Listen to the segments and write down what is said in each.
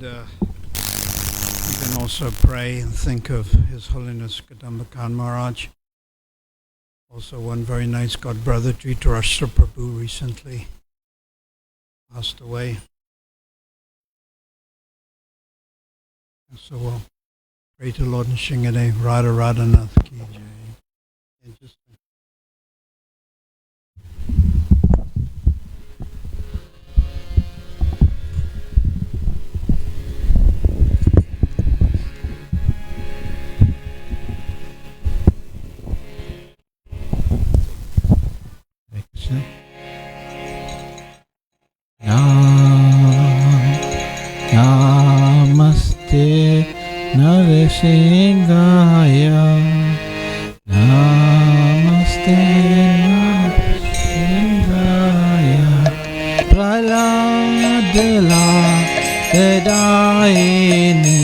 And you can also pray and think of His Holiness Kadambakan Maharaj. Also one very nice god brother, Dhritarashtra Prabhu, recently passed away. And so we'll pray to Lord Nrsimhadeva, Radha Radhanath Ki Jai. And just Namaste Narasingaya. Namaste Narasingaya. Praladala Tadayini.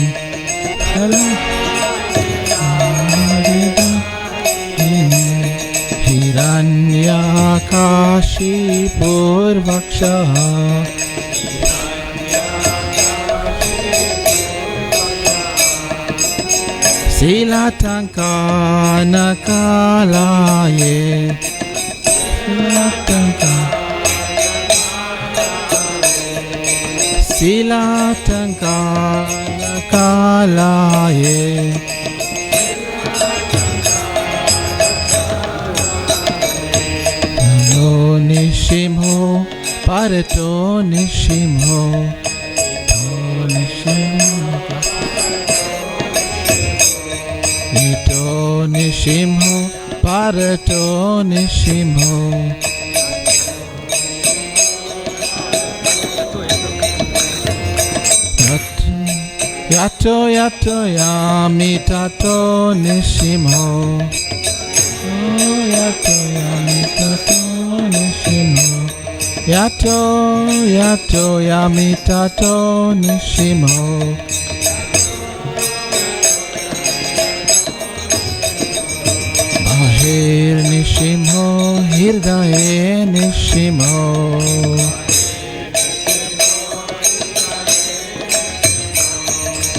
Hiranyakashi Purvakshaha. Silatanka nakalaye. Silatanka nakalaye. Namo Nishimho Parato Nishimho. Nito Nishimho, Parato Nishimho. Yato Yato Yamitato Nishimho. Yato Yamitato Nishimho. Yato Yato Yamitato Nishimho. Bahir Nishimho, Hirdaye Nishimho.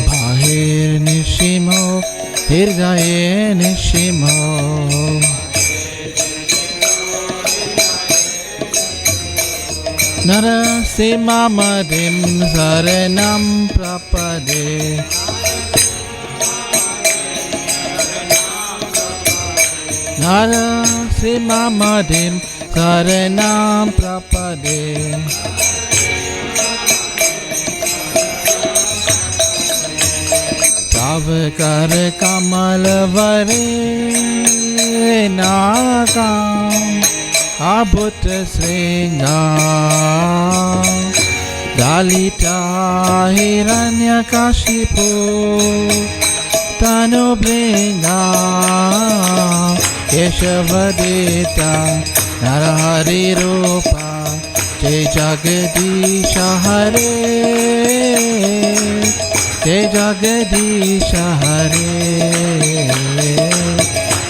Bahir Nishimho, Hirdaye Nishimho. Narasimhamadim Saranam Prapade. Narasimhamadim Saranam Prapade. Tavakar Kamalavare Nakam Abhut Sringa. Dalita Hiranyakashipu Tanu Blinga. Keshavadeta Narahari Rupa Jai Jagadisha Hare. Jai Jagadisha Hare.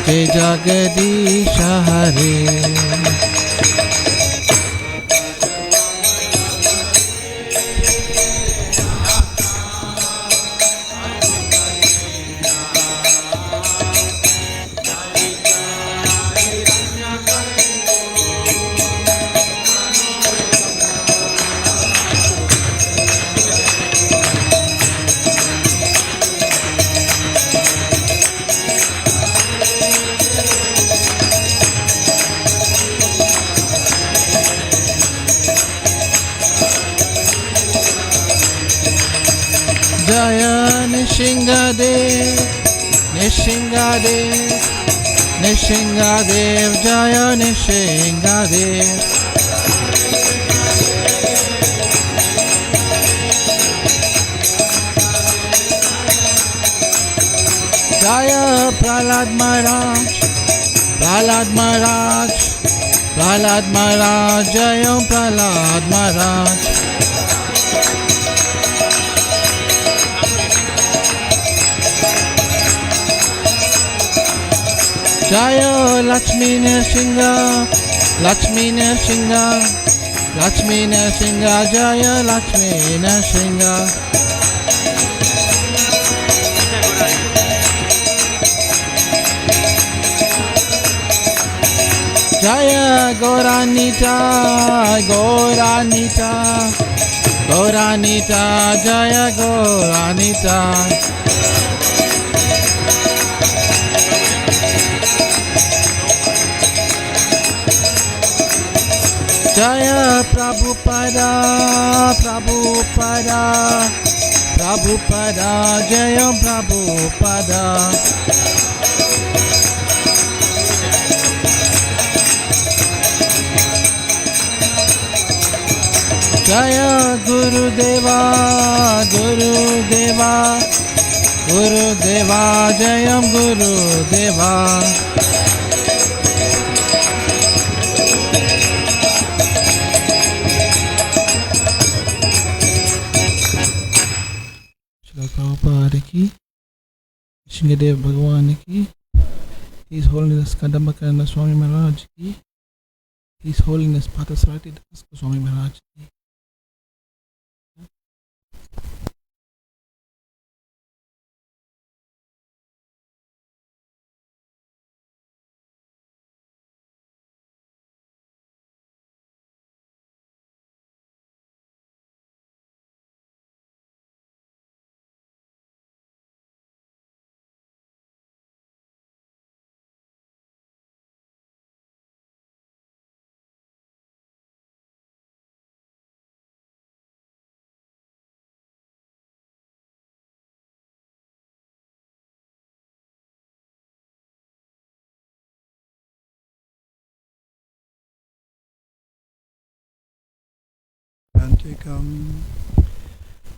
Jai Jagadisha Hare. Jaya Nrsimhadev, Nrsimhadev, Nrsimhadev, Jaya Nrsimhadev. Jaya Prahlad Maharaj, Prahlad Maharaj, Prahlad Maharaj, Jaya Prahlad Maharaj. Jaya Lakshmi Nrsimha, Lakshmi Nrsimha, Lakshmi Nrsimha, Jaya Lakshmi Nrsimha. Jaya Gauranita, Gauranita, Gauranita, Jaya Gauranita. Jaya Prabhupada, Prabhupada, Prabhupada, Jaya Prabhupada. Jaya Guru Deva, Guru Deva, Guru Deva, Jayam Guru Deva. Srila Prabhupada ki, Shingadev Bhagavan ki, His Holiness Kadambakarana Swami Maharaj ki, His Holiness Partha Sarathi Das Goswami Maharaj ki. Antikam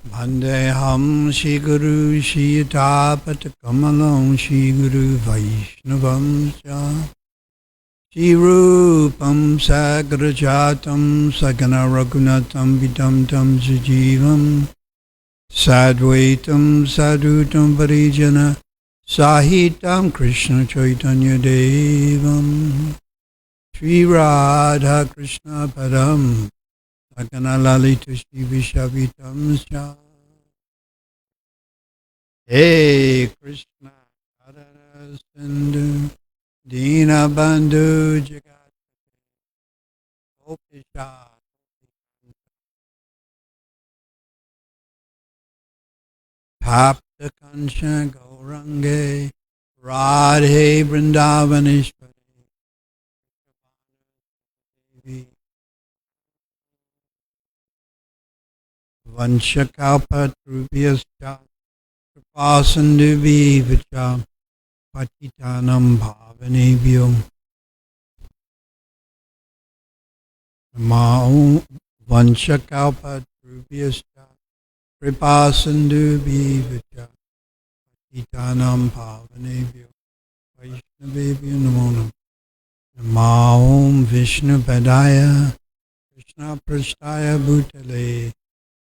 Bandeham Shri Guru Shri Tapat Kamalam Shri Guru Vaishnavam Cha Shri Rupam Sagrajatam Sagana Raghunatam Vidam Tam Sujivam Sadvaitam Sadhutam Parijana Sahitam Krishna Chaitanya Devam Shri Radha Krishna Padam Sakana Lalita Shri Vishavitam Sha Hey Krishna Radha Sindhu Dina Bandhu Jagat Gopisha Tapta Kansha Gaurange Radhe Vrindavaneshwari Vanshakapatrubhyascha Kripasindhuvivacha Patitanam Bhavanebhyo Namo Vanshakapatrubhyascha Kripasindhuvivacha Patitanam Bhavanebhyo Vaishnavebhyo Namo Namo Namo Vishnu Padaya Krishna Prasthaya Bhutale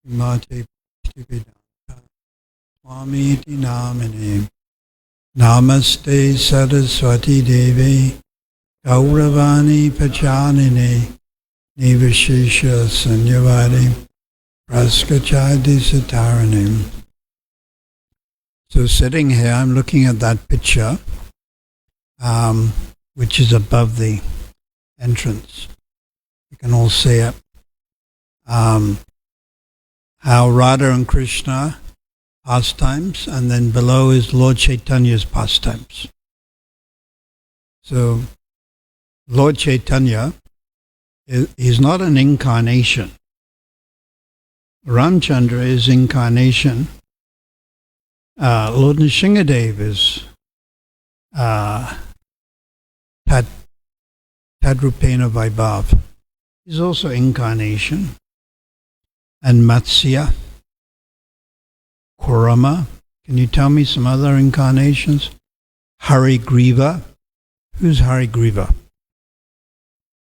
Mate Bhaktivedanta Swami Iti Namane Namaste Saraswati Devi Gauravani Pachanine Nivashesha Sanyavadi Praskachadi Satarane. So sitting here, I'm looking at that picture, which is above the entrance. You can all see it. How Radha and Krishna pastimes, and then below is Lord Chaitanya's pastimes. So Lord Chaitanya is not an incarnation. Ramchandra is incarnation. Lord Nrsingadev is Tadrupena Vaibhav. He's also incarnation. And Matsya, Kurama. Can you tell me some other incarnations? Harigriva. Who's Harigriva?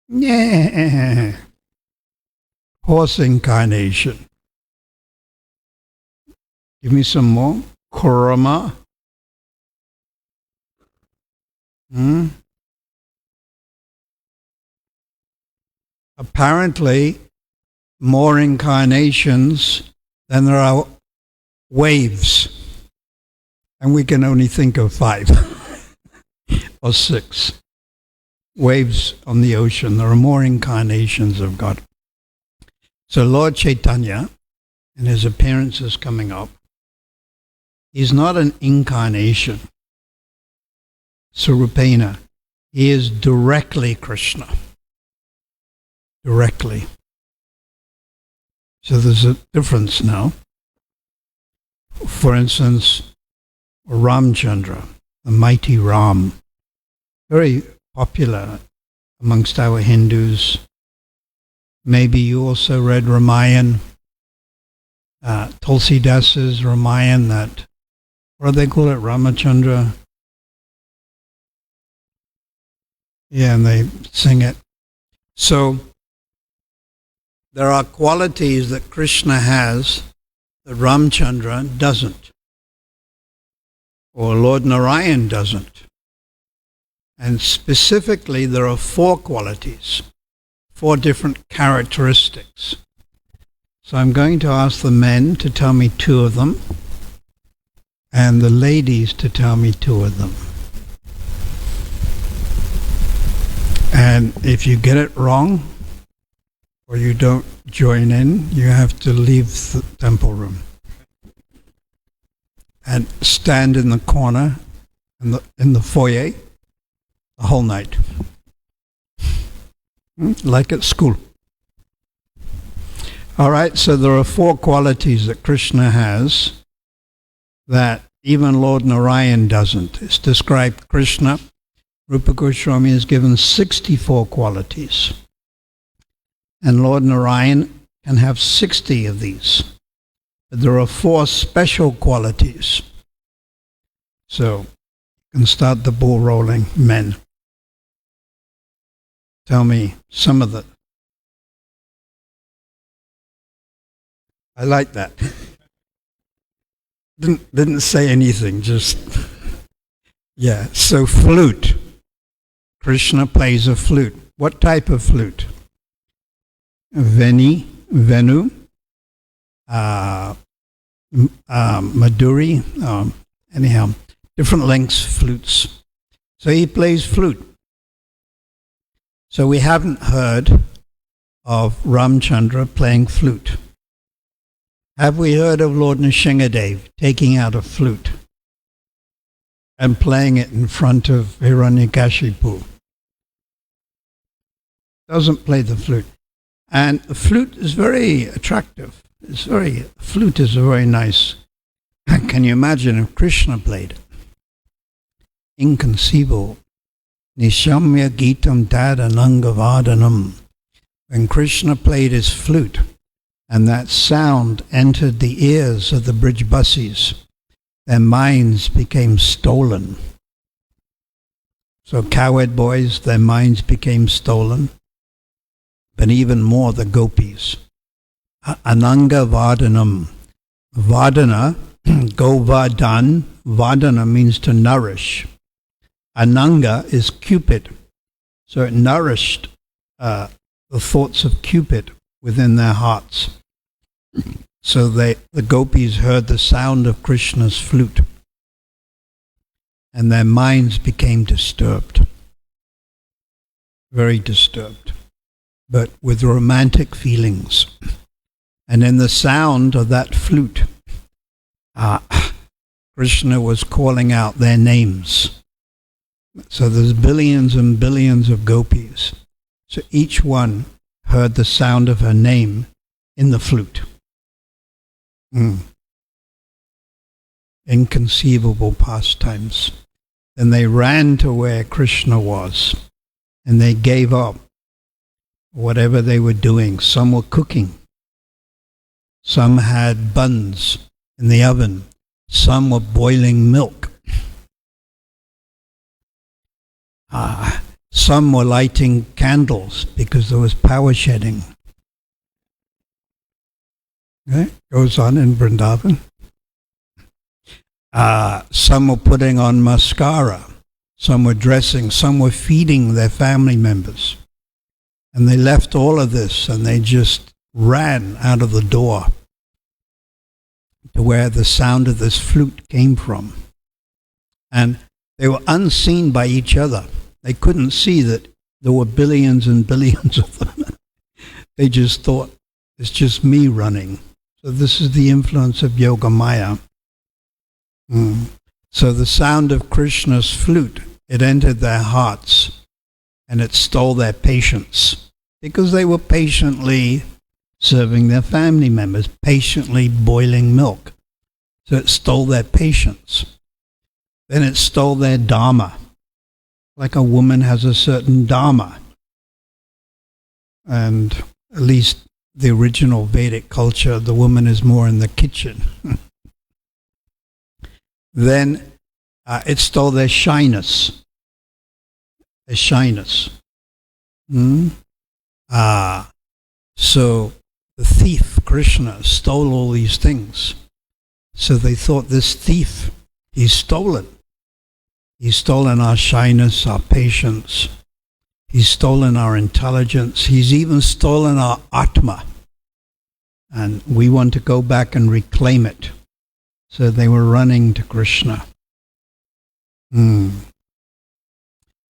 Yeah. Horse incarnation. Give me some more. Kurama. Apparently, more incarnations than there are waves. And we can only think of 5 or 6. waves on the ocean. There are more incarnations of God. So Lord Chaitanya, in his appearances coming up, he's not an incarnation, Surupena. He is directly Krishna. Directly. So there's a difference now. For instance, Ramchandra, the mighty Ram, very popular amongst our Hindus. Maybe you also read Ramayana, Tulsidasa's Ramayana, that, what do they call it, Ramachandra? Yeah, and they sing it. So there are qualities that Krishna has that Ramchandra doesn't, or Lord Narayan doesn't. And specifically, there are 4 qualities, 4 different characteristics. So I'm going to ask the men to tell me 2 of them, and the ladies to tell me 2 of them. And if you get it wrong, or you don't join in, you have to leave the temple room and stand in the corner in the foyer the whole night, like at school. All right, so there are 4 qualities that Krishna has that even Lord Narayan doesn't. It's described Krishna. Rupa Goswami is given 64 qualities. And Lord Narayan can have 60 of these. But there are 4 special qualities. So, you can start the ball rolling, men. Tell me some of the... I like that. Didn't say anything, just... Yeah, so flute. Krishna plays a flute. What type of flute? Venu, Madhuri, anyhow, different lengths flutes. So he plays flute. So we haven't heard of Ramchandra playing flute. Have we heard of Lord Nrsingadev taking out a flute and playing it in front of Hiranyakashipu? Doesn't play the flute. And the flute is very attractive. Flute is very nice. Can you imagine if Krishna played it? Inconceivable. Nishamya Gitam Tad Anangavadanam. When Krishna played his flute, and that sound entered the ears of the Brijbasis, their minds became stolen. So cowherd boys, their minds became stolen. But even more the gopis. Ananga Vadanam. Vadana, Govadan, Vadana means to nourish. Ananga is Cupid. So it nourished the thoughts of Cupid within their hearts. So the gopis heard the sound of Krishna's flute, and their minds became disturbed. Very disturbed. But with romantic feelings. And in the sound of that flute, Krishna was calling out their names. So there's billions and billions of gopis. So each one heard the sound of her name in the flute. Inconceivable pastimes. Then they ran to where Krishna was, and they gave up whatever they were doing. Some were cooking. Some had buns in the oven. Some were boiling milk. Some were lighting candles because there was power shedding. Okay? Goes on in Vrindavan. Some were putting on mascara. Some were dressing. Some were feeding their family members. And they left all of this and they just ran out of the door to where the sound of this flute came from. And they were unseen by each other. They couldn't see that There were billions and billions of them. They just thought, it's just me running. So this is the influence of Yoga Maya. So the sound of Krishna's flute, it entered their hearts and it stole their patience because they were patiently serving their family members, patiently boiling milk. So it stole their patience. Then it stole their dharma. Like a woman has a certain dharma. And at least the original Vedic culture, the woman is more in the kitchen. Then it stole their shyness. Their shyness. So the thief, Krishna, stole all these things. So they thought this thief, he's stolen. He's stolen our shyness, our patience. He's stolen our intelligence. He's even stolen our Atma. And we want to go back and reclaim it. So they were running to Krishna.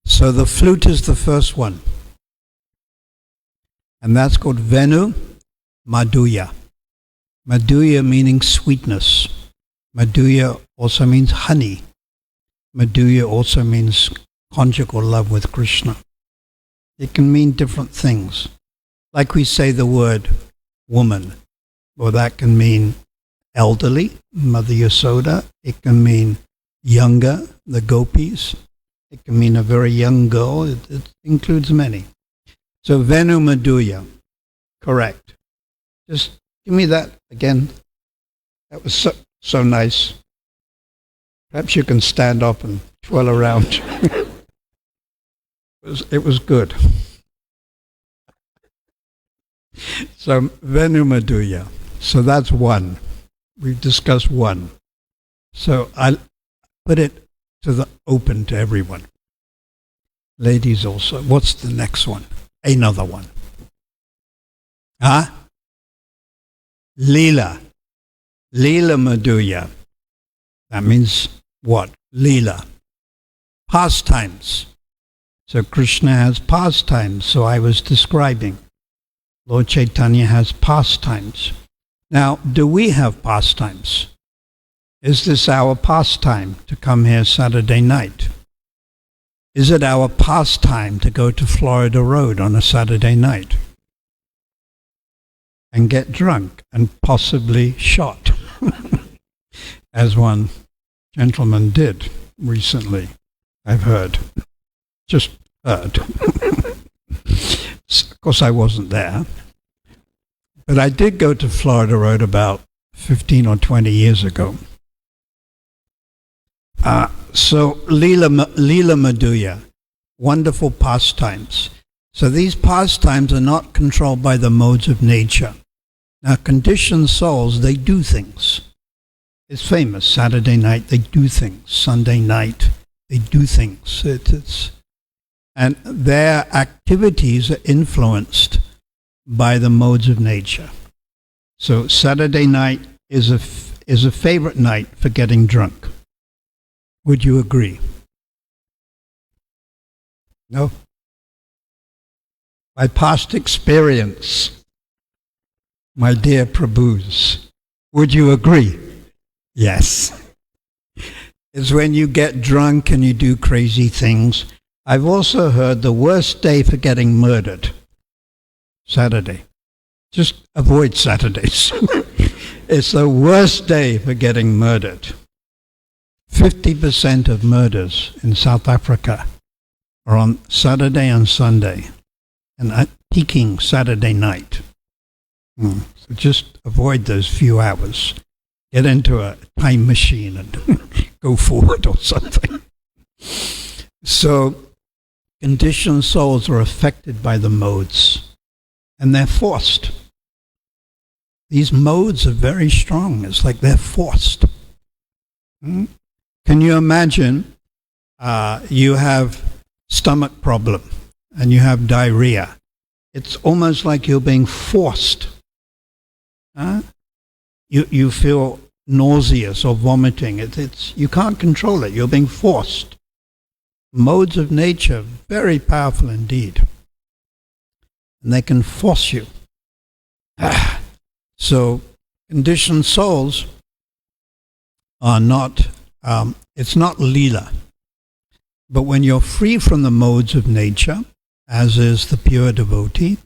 So the flute is the first one. And that's called Venu Madhurya. Madhurya meaning sweetness. Madhurya also means honey. Madhurya also means conjugal love with Krishna. It can mean different things. Like we say the word woman, or that can mean elderly, Mother Yasoda. It can mean younger, the gopis. It can mean a very young girl. It includes many. So Venu Madhurya, correct. Just give me that again. That was so nice. Perhaps you can stand up and twirl around. It was good. So Venu Madhurya. So that's one. We've discussed one. So I put it open to everyone. Ladies also. What's the next one? Another one. Leela. Leela Madhurya. That means what? Leela. Pastimes. So Krishna has pastimes. So I was describing. Lord Chaitanya has pastimes. Now, do we have pastimes? Is this our pastime to come here Saturday night? Is it our pastime to go to Florida Road on a Saturday night and get drunk and possibly shot, as one gentleman did recently, I've heard. Just heard. Of course, I wasn't there. But I did go to Florida Road about 15 or 20 years ago. So Leela Madhurya, wonderful pastimes. So these pastimes are not controlled by the modes of nature. Now conditioned souls, they do things. It's famous, Saturday night they do things, Sunday night they do things. And their activities are influenced by the modes of nature. So Saturday night is a favorite night for getting drunk. Would you agree? No? By past experience, my dear Prabhus, would you agree? Yes. It's when you get drunk and you do crazy things. I've also heard the worst day for getting murdered, Saturday. Just avoid Saturdays. It's the worst day for getting murdered. 50% of murders in South Africa are on Saturday and Sunday, and peaking Saturday night. So just avoid those few hours. Get into a time machine and go forward or something. So conditioned souls are affected by the modes, and they're forced. These modes are very strong. It's like they're forced. Can you imagine you have stomach problem and you have diarrhea? It's almost like you're being forced. You feel nauseous or vomiting. You can't control it. You're being forced. Modes of nature, very powerful indeed. and they can force you. So conditioned souls are not, it's not lila. But when you're free from the modes of nature, as is the pure devotee,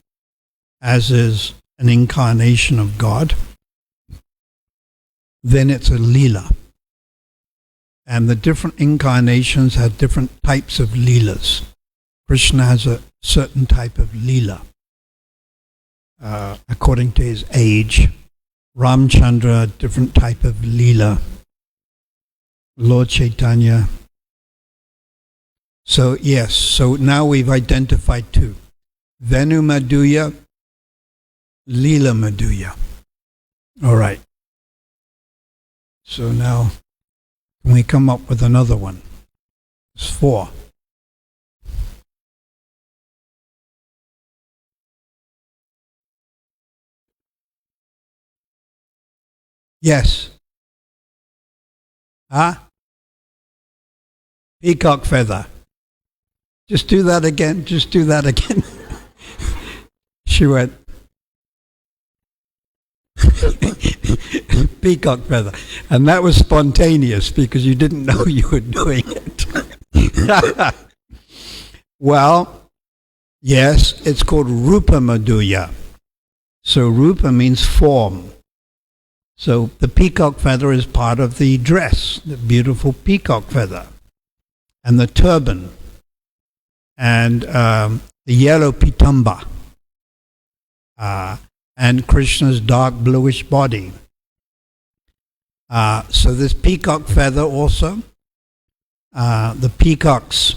as is an incarnation of God, then it's a lila. And the different incarnations have different types of leelas. Krishna has a certain type of leela, according to his age. Ramchandra, a different type of leela. Lord Chaitanya. So yes, so now we've identified two. Venu Madhuya, Leela Madhuya. All right. So now, can we come up with another one? It's 4. Yes. Huh? Peacock feather. Just do that again. Just do that again. She went. Peacock feather. And that was spontaneous because you didn't know you were doing it. Well, yes, it's called Rupa Madhuya. So Rupa means form. So the peacock feather is part of the dress, the beautiful peacock feather, and the turban, and the yellow pitamba, and Krishna's dark bluish body. So this peacock feather also, the peacocks,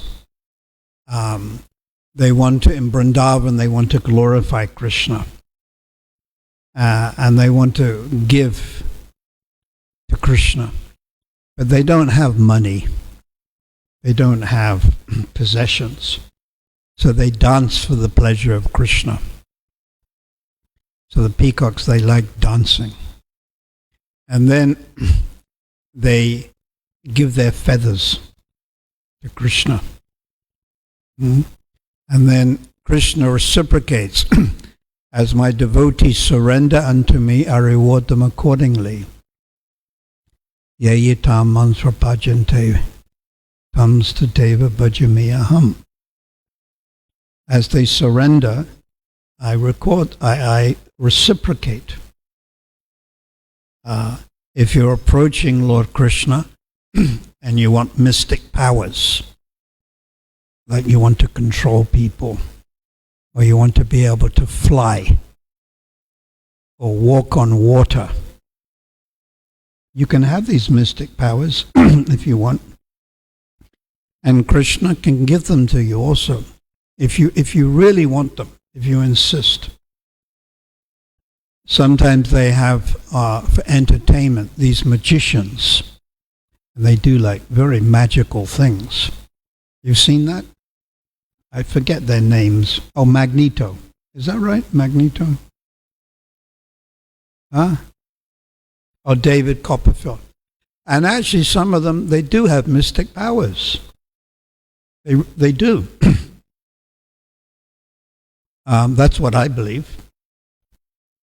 they want to, in Vrindavan, they want to glorify Krishna. And they want to give to Krishna. But they don't have money. They don't have possessions. So they dance for the pleasure of Krishna. So the peacocks, they like dancing. And then they give their feathers to Krishna. And then Krishna reciprocates. As my devotees surrender unto me, I reward them accordingly. Yayitam mansrapajante tamstateva bhajami aham. As they surrender, I reciprocate. If you're approaching Lord Krishna and you want mystic powers, like you want to control people, or you want to be able to fly or walk on water, you can have these mystic powers if you want. And Krishna can give them to you also, if you really want them, if you insist. Sometimes they have, for entertainment, these magicians, and they do like very magical things. You've seen that? I forget their names. Oh, Magneto. Is that right? Magneto? Huh? Or David Copperfield. And actually some of them, they do have mystic powers. They do. That's what I believe.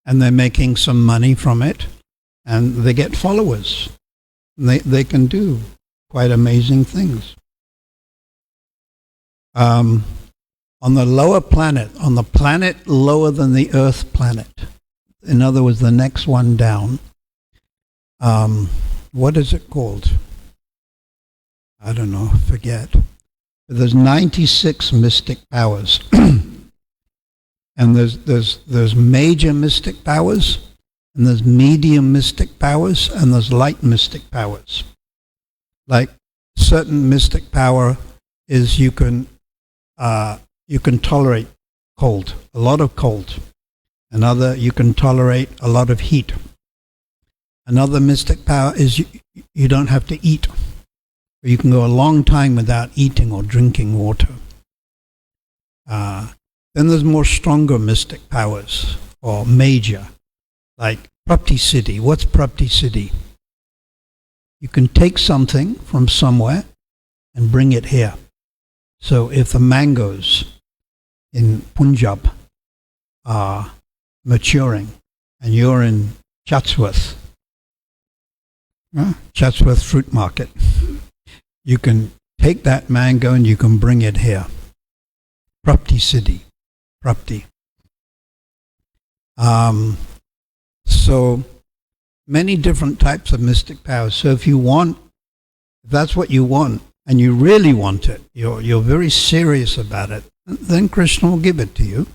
And they're making some money from it. And they get followers. And they can do quite amazing things. On the lower planet, on the planet lower than the Earth planet, in other words, the next one down, what is it called? I don't know, forget. But there's 96 mystic powers. And there's major mystic powers, and there's medium mystic powers, and there's light mystic powers. Like certain mystic power is you can tolerate cold, a lot of cold. Another, you can tolerate a lot of heat. Another mystic power is you don't have to eat. You can go a long time without eating or drinking water. Then there's more stronger mystic powers, or major, like Prapti Siddhi. What's Prapti Siddhi? You can take something from somewhere and bring it here. So if the mangoes in Punjab are maturing, and you're in Chatsworth, Chatsworth Fruit Market. You can take that mango and you can bring it here. Prapti City. Prapti. So many different types of mystic powers. So if that's what you want, and you really want it, you're very serious about it, then Krishna will give it to you.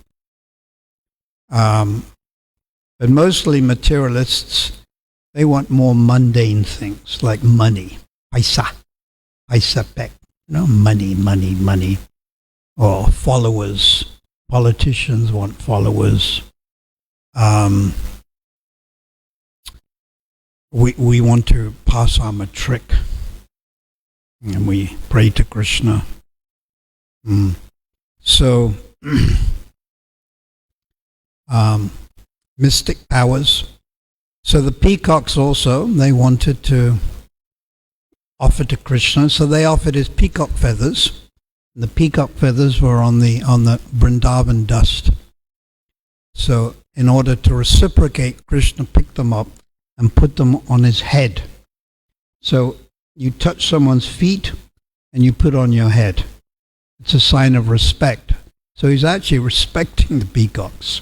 But mostly materialists, they want more mundane things like money, paisa pek, money, or followers. Politicians want followers. We want to pass our matric, and we pray to Krishna. So, mystic powers. So the peacocks also, they wanted to offer to Krishna, so they offered his peacock feathers. The peacock feathers were on the Vrindavan dust. So in order to reciprocate, Krishna picked them up and put them on his head. So you touch someone's feet and you put on your head. It's a sign of respect. So he's actually respecting the peacocks.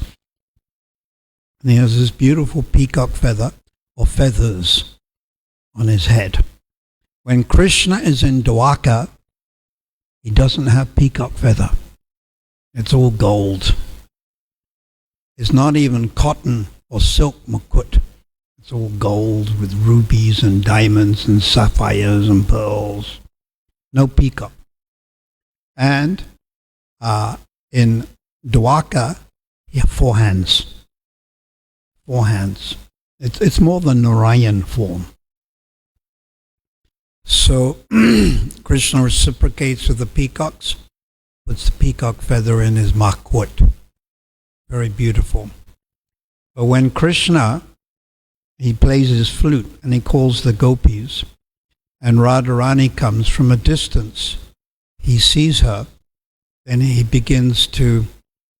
And he has this beautiful peacock feather, or feathers, on his head. When Krishna is in Dwarka, he doesn't have peacock feather. It's all gold. It's not even cotton or silk mukut. It's all gold with rubies and diamonds and sapphires and pearls. No peacock. And in Dwarka, he had 4 hands. 4 hands. It's more than Narayan form. So Krishna reciprocates with the peacocks, puts the peacock feather in his makut. Very beautiful. But when Krishna, he plays his flute and he calls the gopis, and Radharani comes from a distance, he sees her, then he begins to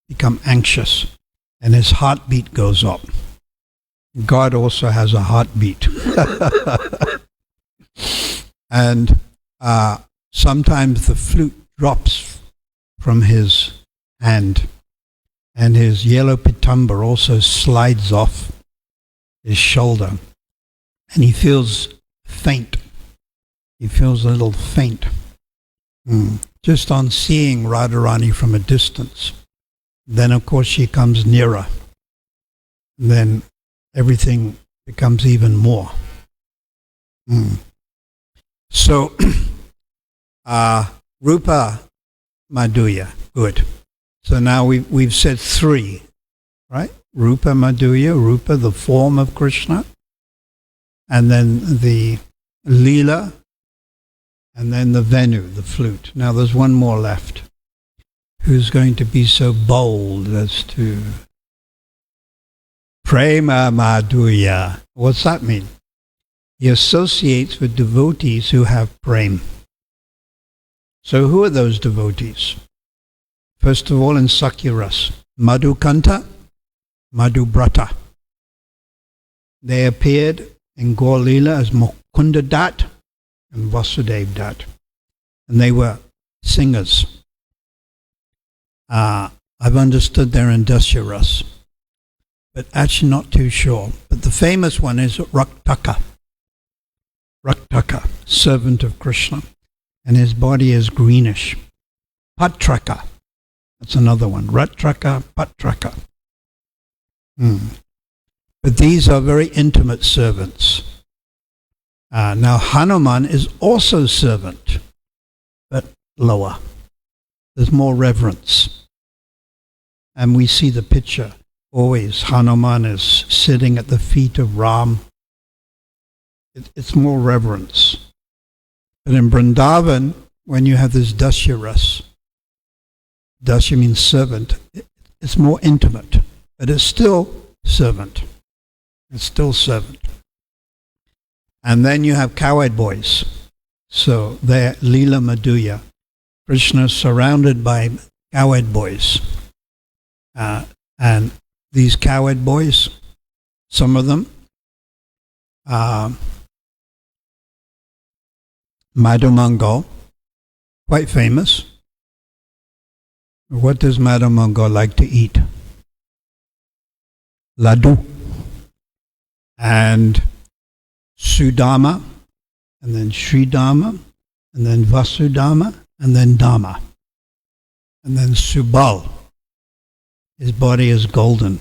become anxious and his heartbeat goes up. God also has a heartbeat. And sometimes the flute drops from his hand, and his yellow pitamba also slides off his shoulder, and he feels faint. He feels a little faint. Just on seeing Radharani from a distance. Then of course she comes nearer. Then everything becomes even more. So, Rupa Madhurya, good. So now we've said 3, right? Rupa Madhurya, Rupa, the form of Krishna, and then the Leela, and then the Venu, the flute. Now there's one more left. Who's going to be so bold as to Prema Madhurya? What's that mean? He associates with devotees who have prem. So who are those devotees? First of all, in Sakyaras, Madhukanta, Madhubrata. They appeared in Gaur Leela as Mukunda Dat and Vasudev Dat. And they were singers. I've understood they're in Dasyaras, but actually not too sure. But the famous one is Raktaka. Raktaka, servant of Krishna, and his body is greenish. Patraka, that's another one. Ratraka, Patraka. But these are very intimate servants. Now Hanuman is also servant, but lower. There's more reverence. And we see the picture always. Hanuman is sitting at the feet of Ram. It's more reverence. But in Vrindavan, when you have this Dasyaras, Dasya means servant, it's more intimate, but it's still servant. It's still servant. And then you have cowhide boys. So they're Leela Madhurya. Krishna is surrounded by cowhide boys. And these cowherd boys, some of them, Madhu Mangal, quite famous. What does Madhu Mangal like to eat? Laddu. And Sudama, and then Sridama, and then Vasudama, and then Dama. And then Subal. His body is golden.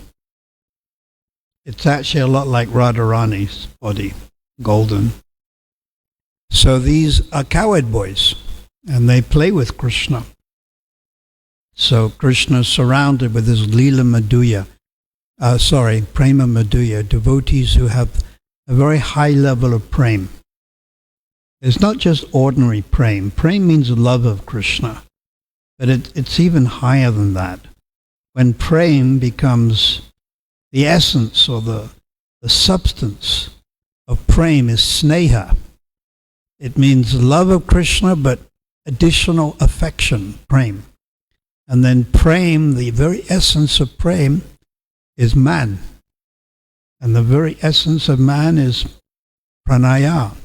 It's actually a lot like Radharani's body, golden. So these are cowherd boys, and they play with Krishna. So Krishna is surrounded with his Leela Madhuya, Prema Madhuya, devotees who have a very high level of prem. It's not just ordinary prem. Prem means love of Krishna, but it's even higher than that. When prem becomes the essence or the substance of prem is sneha. It means love of Krishna, but additional affection, prem. And then prem, the very essence of prem, is man. And the very essence of man is pranaya.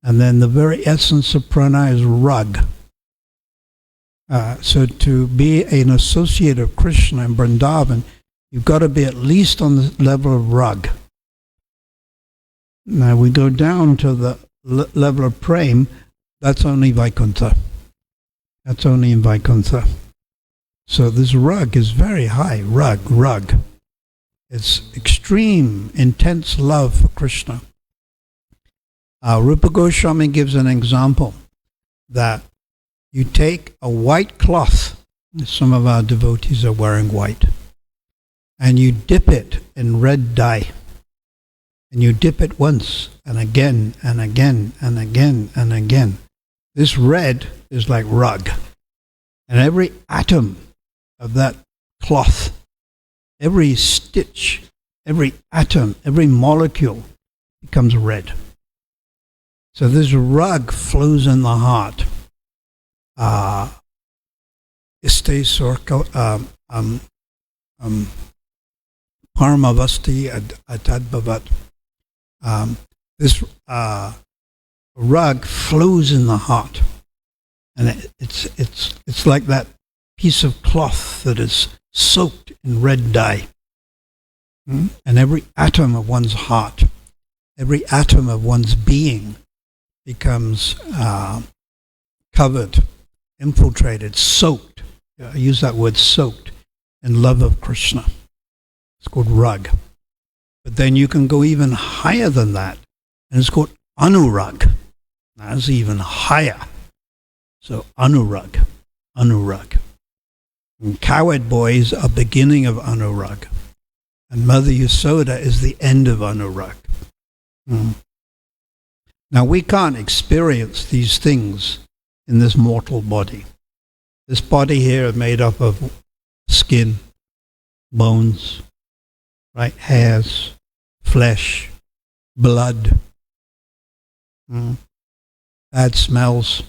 And then the very essence of pranaya is rag. So to be an associate of Krishna in Vrindavan, you've got to be at least on the level of rag. Now we go down to the level of prem, that's only Vaikuntha. That's only in Vaikuntha. So this rag is very high, rag. It's extreme, intense love for Krishna. Rupa Goswami gives an example that you take a white cloth, some of our devotees are wearing white, and you dip it in red dye. And you dip it once, and again, and again, and again, and again. This red is like rug. And every atom of that cloth, every stitch, every atom, every molecule becomes red. So this rug flows in the heart. Iste sorko paramavasti atadbhavat. This rug flows in the heart, and it's like that piece of cloth that is soaked in red dye. And every atom of one's heart, every atom of one's being becomes covered, infiltrated, soaked. I use that word soaked in love of Krishna. It's called rag. But then you can go even higher than that, and it's called anurag. That's even higher. So anurag. And cowherd boys are beginning of anurag, and Mother Yasoda is the end of anurag. Now we can't experience these things in this mortal body. This body here is made up of skin, bones, right, hairs, flesh, blood, bad smells.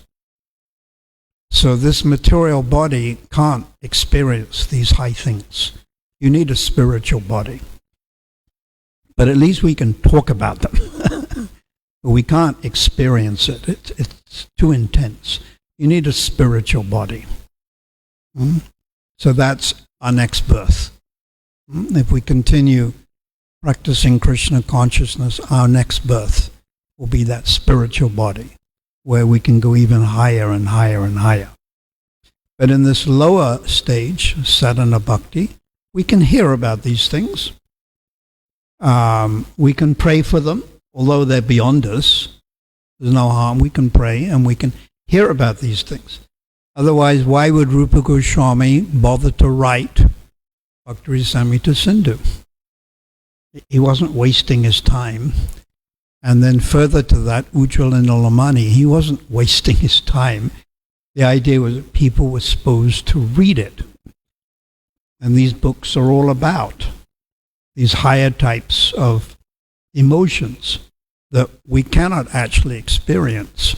So this material body can't experience these high things. You need a spiritual body. But at least we can talk about them. But we can't experience it. It's too intense. You need a spiritual body. So that's our next birth. If we continue practicing Krishna consciousness, our next birth will be that spiritual body where we can go even higher and higher and higher. But in this lower stage, sadhana bhakti, we can hear about these things. We can pray for them, although they're beyond us. There's no harm. We can pray and we can hear about these things. Otherwise, why would Rupa Goswami bother to write Bhakti Rasamrita Sindhu? He wasn't wasting his time. And then further to that, Ujjwala Nilamani, he wasn't wasting his time. The idea was that people were supposed to read it. And these books are all about these higher types of emotions that we cannot actually experience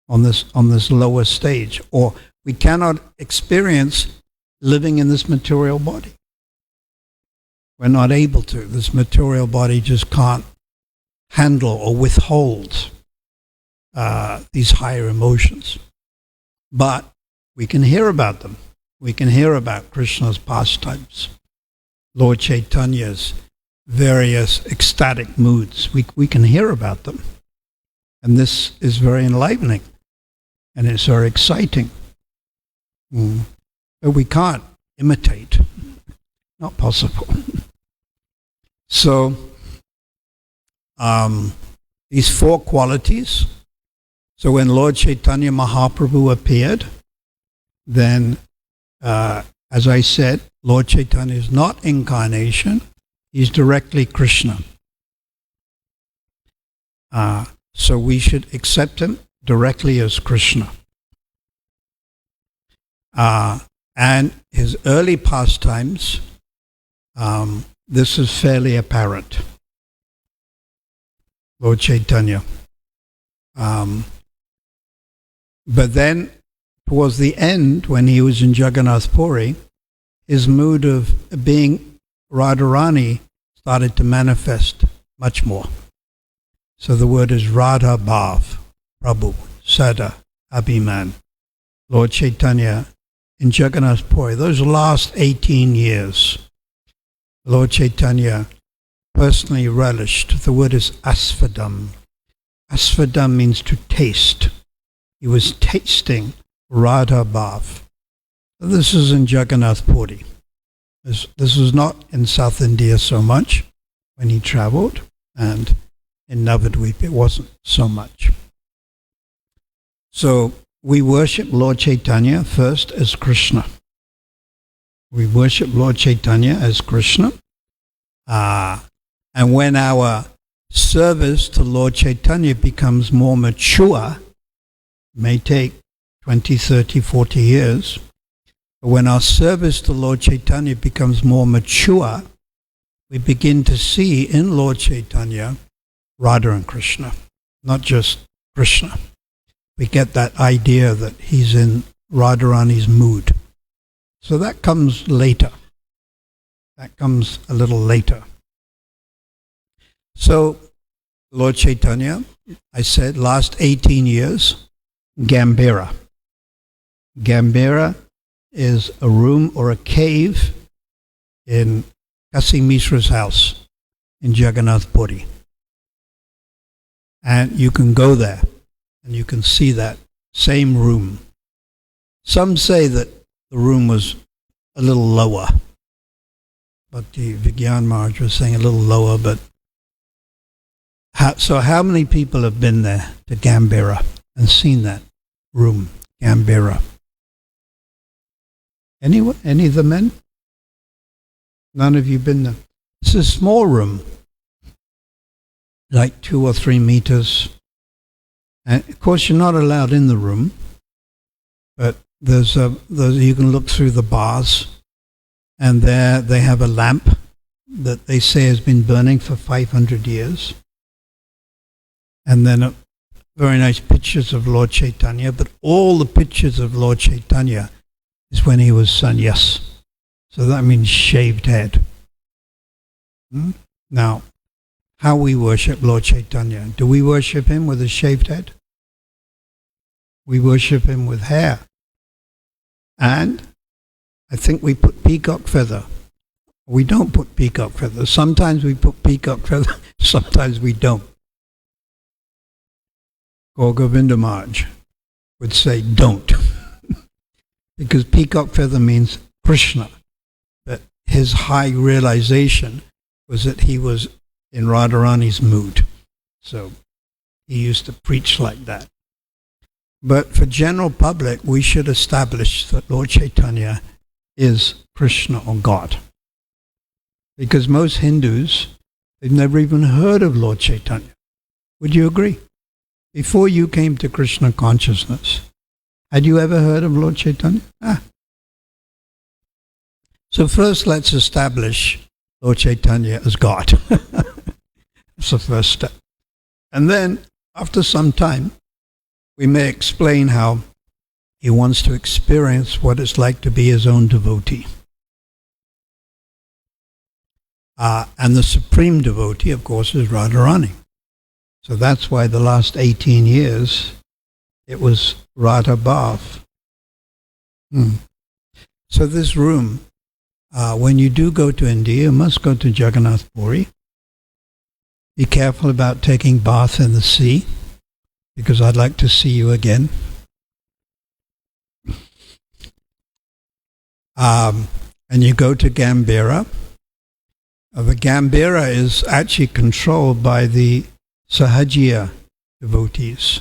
on this lower stage, or we cannot experience living in this material body. We're not able to. This material body just can't handle or withhold these higher emotions. But we can hear about them. We can hear about Krishna's pastimes, Lord Chaitanya's various ecstatic moods. We can hear about them. And this is very enlightening. And it's very exciting. But we can't imitate. Not possible. So, these four qualities. So when Lord Chaitanya Mahaprabhu appeared, then, as I said, Lord Chaitanya is not incarnation. He's directly Krishna. So we should accept him directly as Krishna. And his early pastimes, this is fairly apparent. Lord Chaitanya. But then, towards the end, when he was in Jagannath Puri, his mood of being Radharani started to manifest much more. So the word is Radha Bhav, Prabhu, Sada, Abhiman. Lord Chaitanya in Jagannath Puri, those last 18 years, Lord Chaitanya personally relished. The word is asfadam. Asfadam means to taste. He was tasting Radha Bhav. This is in Jagannath Puri. This was not in South India so much when he traveled, and in Navadvip it wasn't so much. So we worship Lord Chaitanya first as Krishna. We worship Lord Chaitanya as Krishna. And when our service to Lord Chaitanya becomes more mature, it may take 20, 30, 40 years, but when our service to Lord Chaitanya becomes more mature, we begin to see in Lord Chaitanya Radha and Krishna, not just Krishna. We get that idea that he's in Radharani's mood. So that comes later. That comes a little later. So, Lord Chaitanya, I said, last 18 years, Gambhira. Gambhira is a room or a cave in Kasi Mishra's house in Jagannath Puri. And you can go there and you can see that same room. Some say that the room was a little lower. But the Vigyan Maharaj was saying a little lower, but so how many people have been there to Gambhira and seen that room, Gambhira? Anyone? Any of the men? None of you been there? It's a small room, like 2 or 3 meters. And of course you're not allowed in the room, but you can look through the bars, and there they have a lamp that they say has been burning for 500 years. And then very nice pictures of Lord Chaitanya, but all the pictures of Lord Chaitanya is when he was sannyas. So that means shaved head. Now, how we worship Lord Chaitanya? Do we worship him with a shaved head? We worship him with hair. And I think we put peacock feather. We don't put peacock feather. Sometimes we put peacock feather, sometimes we don't. Govinda Maharaj would say, don't. Because peacock feather means Krishna. But his high realization was that he was in Radharani's mood. So he used to preach like that. But for general public, we should establish that Lord Chaitanya is Krishna or God. Because most Hindus, they've never even heard of Lord Chaitanya. Would you agree? Before you came to Krishna consciousness, had you ever heard of Lord Chaitanya? So first let's establish Lord Chaitanya as God. That's the first step. And then, after some time, we may explain how he wants to experience what it's like to be his own devotee. And the supreme devotee, of course, is Radharani. So that's why the last 18 years it was Radha Bhav. So this room, when you do go to India, you must go to Jagannath Puri. Be careful about taking bath in the sea, because I'd like to see you again. And you go to Gambhira. The Gambhira is actually controlled by the Sahajiya devotees.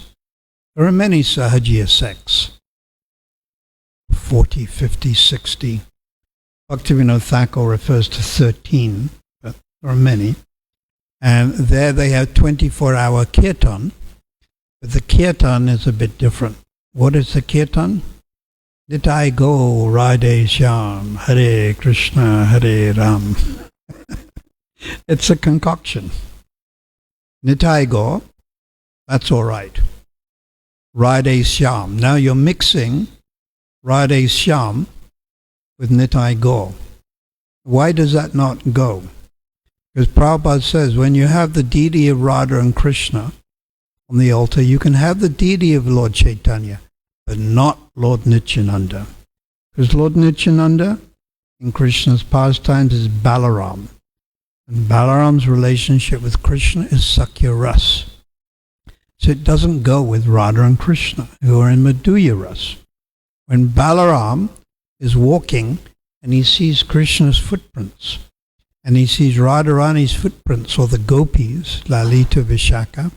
There are many Sahajiya sects, 40, 50, 60. Bhaktivinoda Thakur refers to 13, but there are many. And there they have 24-hour kirtan, but the kirtan is a bit different. What is the kirtan? Nitai Go, Radhe Shyam, Hare Krishna, Hare Ram. It's a concoction. Nitai Go, that's all right. Radhe Shyam. Now you're mixing Radhe Shyam with Nitai Go. Why does that not go? Because Prabhupada says when you have the deity of Radha and Krishna on the altar, you can have the deity of Lord Chaitanya, but not Lord Nityananda. Because Lord Nityananda in Krishna's pastimes is Balaram. And Balaram's relationship with Krishna is Sakya Ras. So it doesn't go with Radha and Krishna, who are in Madhurya Ras. When Balaram is walking and he sees Krishna's footprints, and he sees Radharani's footprints, or the gopis, Lalita Vishaka,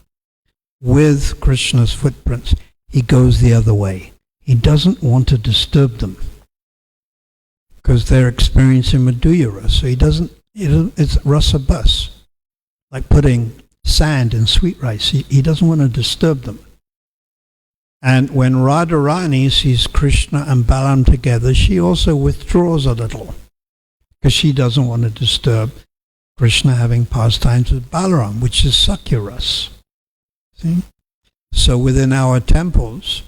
with Krishna's footprints, he goes the other way. He doesn't want to disturb them, because they're experiencing Madhurya Ras. So he doesn't, it's rasa bus, like putting sand in sweet rice. He doesn't want to disturb them. And when Radharani sees Krishna and Balaram together, she also withdraws a little, because she doesn't want to disturb Krishna having pastimes with Balaram, which is Sakya Ras. See? So within our temples,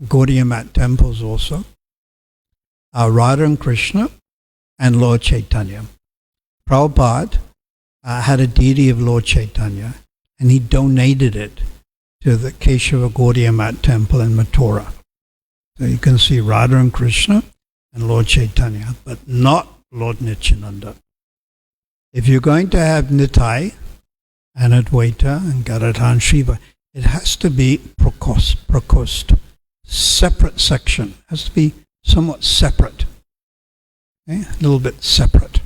Gaudiya Mat temples also, are Radha and Krishna and Lord Chaitanya. Prabhupada had a deity of Lord Chaitanya, and he donated it to the Keshava Gaudiya Mat temple in Mathura. So you can see Radha and Krishna and Lord Chaitanya, but not Lord Nityananda. If you're going to have Nitai and Advaita and Gadadhar and Shiva, it has to be Prakost, separate section. It has to be somewhat separate, okay? A little bit separate.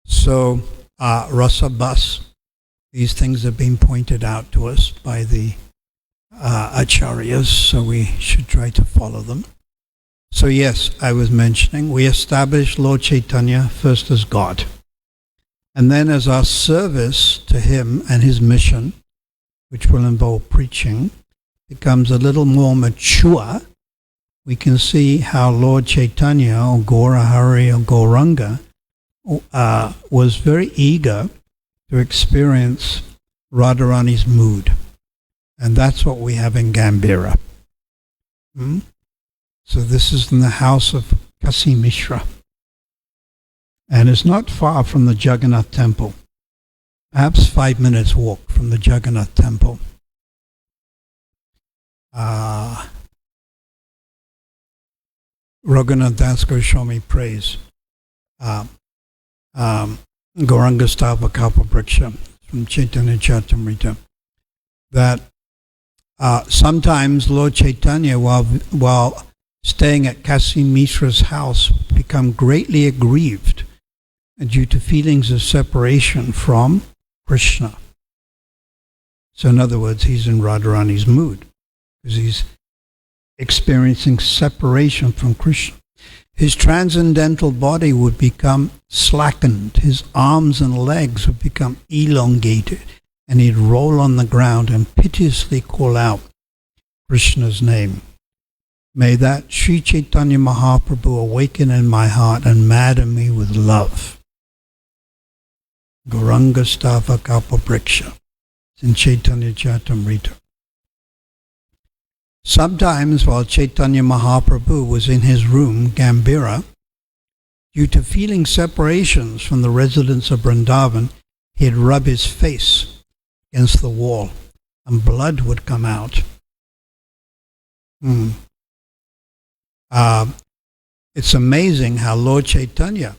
So, Rasa Bas, these things have been pointed out to us by the Acharyas, so we should try to follow them. So yes, I was mentioning, we established Lord Chaitanya first as God. And then as our service to him and his mission, which will involve preaching, becomes a little more mature, we can see how Lord Chaitanya, or Gaura Hari, or Gauranga, was very eager to experience Radharani's mood. And that's what we have in Gambhira. So this is in the house of Kasi Mishra. And it's not far from the Jagannath temple. Perhaps 5 minutes walk from the Jagannath temple. Raghunath Das Goswami prays Gauranga Stava Kalpabriksha from Chaitanya Charitamrita, that sometimes Lord Chaitanya, while staying at Kasi Mishra's house, become greatly aggrieved due to feelings of separation from Krishna. So in other words, he's in Radharani's mood, because he's experiencing separation from Krishna. His transcendental body would become slackened, his arms and legs would become elongated, and he'd roll on the ground and piteously call out Krishna's name. May that Sri Chaitanya Mahaprabhu awaken in my heart and madden me with love. Gauranga Stava Kalpabriksha. It's in Chaitanya Charitamrita. Sometimes while Chaitanya Mahaprabhu was in his room, Gambhira, Due to feeling separations from the residents of Vrindavan, he'd rub his face against the wall and blood would come out. It's amazing how Lord Chaitanya,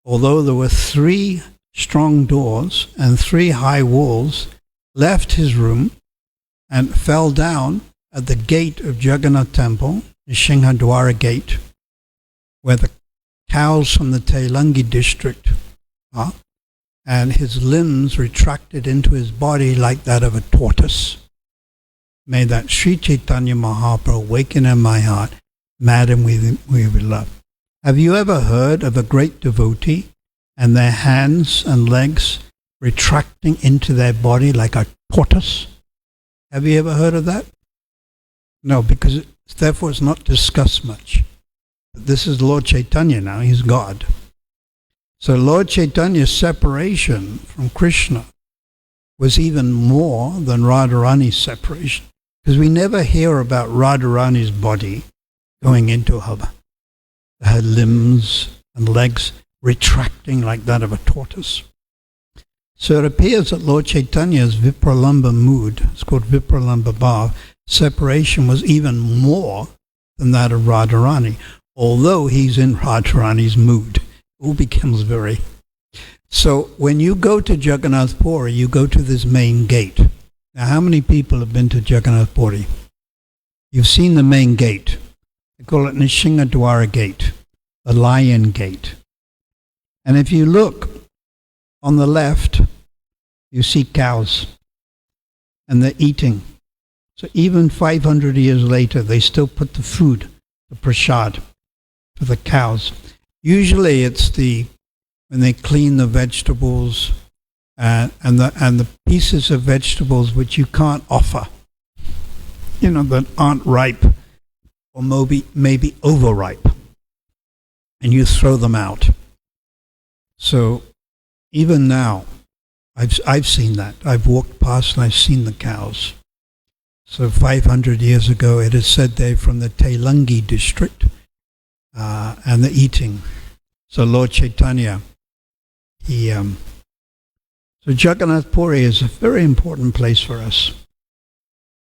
although there were 3 strong doors and 3 high walls, left his room and fell down at the gate of Jagannath Temple, the Singhadwara gate, where the cows from the Tailangi district are, and his limbs retracted into his body like that of a tortoise. May that Sri Chaitanya Mahaprabhu awaken in my heart, Madam we love. Have you ever heard of a great devotee and their hands and legs retracting into their body like a tortoise? Have you ever heard of that? No, because therefore it's not discussed much. But this is Lord Chaitanya now, he's God. So Lord Chaitanya's separation from Krishna was even more than Radharani's separation. Because we never hear about Radharani's body going into her limbs and legs retracting like that of a tortoise. So it appears that Lord Chaitanya's Vipralamba mood, it's called Vipralamba Bhav, separation was even more than that of Radharani. Although he's in Radharani's mood, it all becomes very... So when you go to Jagannath Puri, you go to this main gate. Now how many people have been to Jagannath Puri? You've seen the main gate. They call it Nishingadwara gate, the lion gate. And if you look on the left, you see cows, and they're eating. So even 500 years later, they still put the food, the prasad, for the cows. Usually it's when they clean the vegetables and the pieces of vegetables which you can't offer, that aren't ripe or maybe overripe, and you throw them out. So even now, I've seen that. I've walked past and I've seen the cows. So 500 years ago, it is said they're from the Tailangi district, and they're eating. So Lord Chaitanya, so Jagannath Puri is a very important place for us.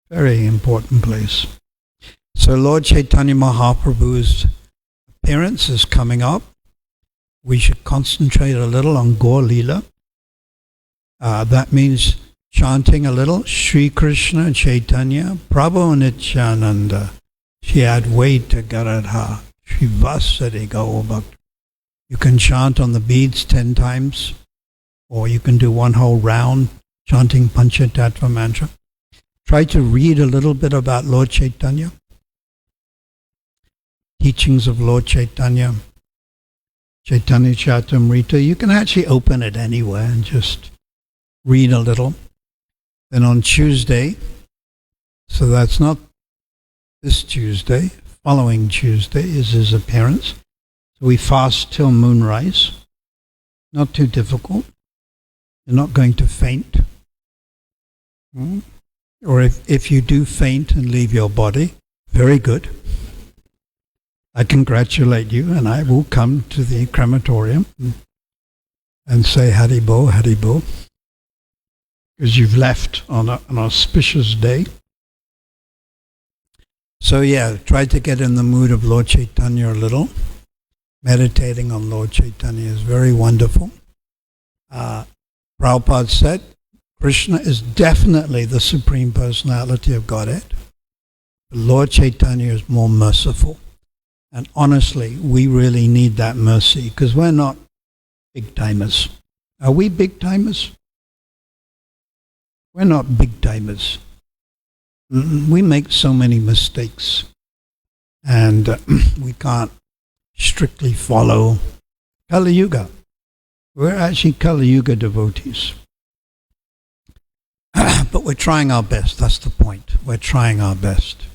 Very important place. So Lord Chaitanya Mahaprabhu's appearance is coming up. We should concentrate a little on Gaur Leela. That means chanting a little Shri Krishna Chaitanya Prabhu Nityananda Shri Advaita Garadha Shri Vasari Gaur Bhakta. You can chant on the beads 10 times, or you can do one whole round chanting Panchatattva mantra. Try to read a little bit about Lord Chaitanya. Teachings of Lord Chaitanya. Chaitanya Charitamrita. You can actually open it anywhere and just read a little. Then on Tuesday, so that's not this Tuesday, following Tuesday is his appearance. So we fast till moonrise. Not too difficult. You're not going to faint. Or if you do faint and leave your body, very good. I congratulate you, and I will come to the crematorium and say Haribo, Haribo, because you've left on an auspicious day. So yeah, try to get in the mood of Lord Chaitanya a little. Meditating on Lord Chaitanya is very wonderful. Prabhupada said, Krishna is definitely the Supreme Personality of Godhead. But Lord Chaitanya is more merciful. And honestly, we really need that mercy because we're not big timers. Are we big timers? We're not big timers. We make so many mistakes, and we can't strictly follow Kali Yuga. We're actually Kali Yuga devotees. But we're trying our best. That's the point. We're trying our best.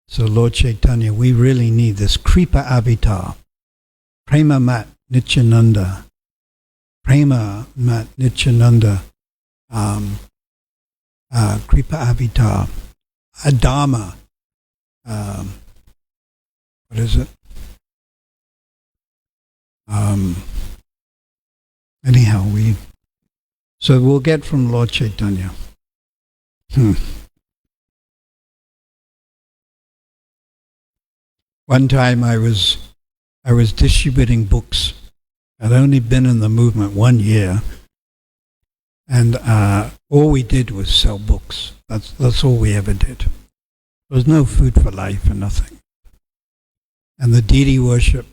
So Lord Chaitanya, we really need this Kripa Avatar, Prema Mat Nityananda, Prema Mat Nityananda, Kripa Avatar, Adama, what is it? Anyhow, so we'll get from Lord Chaitanya. One time I was distributing books. I'd only been in the movement 1 year, and all we did was sell books. That's all we ever did. There was no food for life and nothing. And the deity worship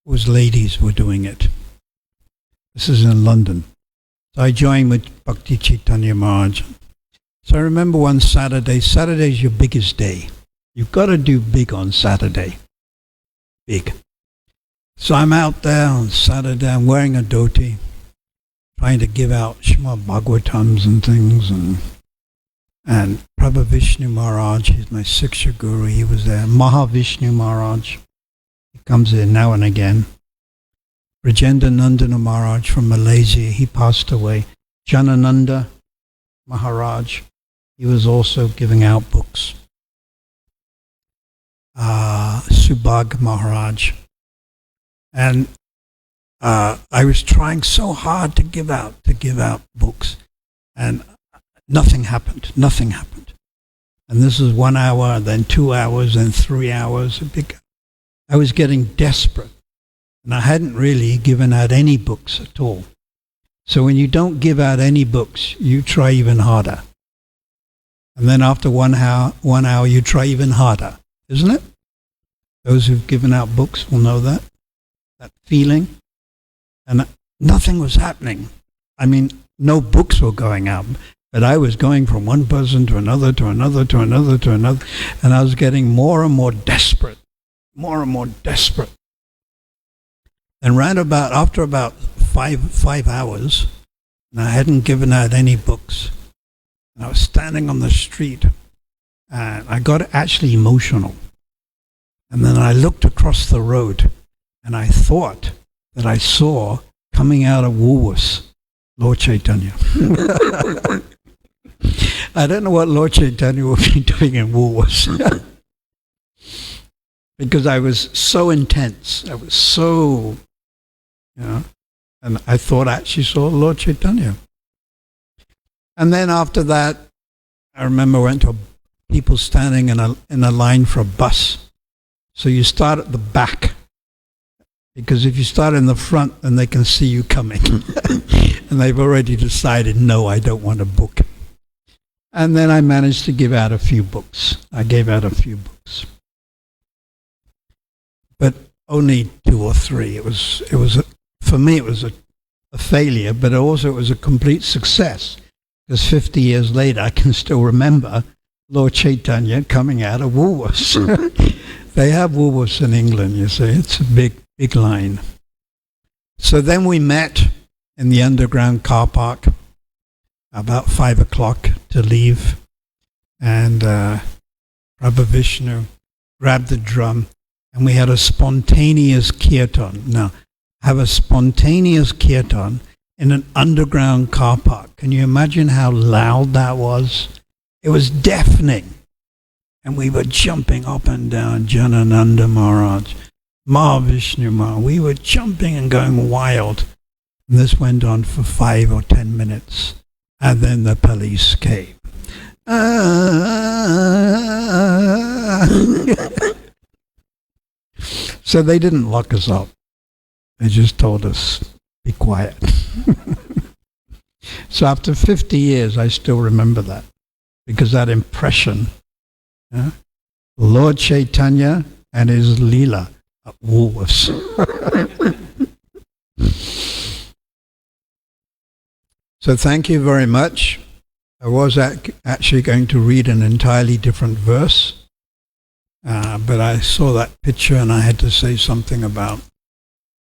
was ladies were doing it. This is in London. So I joined with Bhakti Chaitanya Maharaj. So I remember one Saturday. Saturday's your biggest day. You've got to do big on Saturday. Big. So I'm out there on Saturday. I'm wearing a dhoti, trying to give out Srimad Bhagavatams and things. And Prabhu Vishnu Maharaj, he's my Siksha Guru, he was there. Mahavishnu Maharaj, he comes in now and again. Rajendra Nandana Maharaj from Malaysia, he passed away. Janananda Maharaj, he was also giving out books. Subhag Maharaj. And I was trying so hard to give out books, and nothing happened. And this is 1 hour, then 2 hours, then 3 hours. I was getting desperate, and I hadn't really given out any books at all. So when you don't give out any books, you try even harder. And then after 1 hour, you try even harder, isn't it? Those who've given out books will know that feeling. And nothing was happening. I mean, no books were going out, but I was going from one person to another, to another, to another, to another, and I was getting more and more desperate. And after about five hours, and I hadn't given out any books, and I was standing on the street, and I got actually emotional. And then I looked across the road, and I thought that I saw coming out of Woolworths, Lord Chaitanya. I don't know what Lord Chaitanya would be doing in Woolworths. Because I was so intense. I was so, and I thought I actually saw Lord Chaitanya. And then after that, I remember I went to people standing in a line for a bus. So you start at the back, because if you start in the front, then they can see you coming. And they've already decided, no, I don't want a book. And then I managed to give out a few books. I gave out a few books. But only 2 or 3. For me, it was a failure, but also it was a complete success. Because 50 years later, I can still remember Lord Chaitanya coming out of Woolworths. They have Woolworths in England, you see. It's a big line. So then we met in the underground car park about 5 o'clock to leave. And Prabhu Vishnu grabbed the drum, and we had a spontaneous kirtan. Now, have a spontaneous kirtan in an underground car park. Can you imagine how loud that was? It was deafening. And we were jumping up and down, Janananda Maharaj, Mahavishnu Maharaj. We were jumping and going wild. And this went on for 5 or 10 minutes. And then the police came. So they didn't lock us up. They just told us, be quiet. So after 50 years, I still remember that. Because that impression, Lord Chaitanya and his Leela at Woolworths. So thank you very much. I was actually going to read an entirely different verse, but I saw that picture and I had to say something about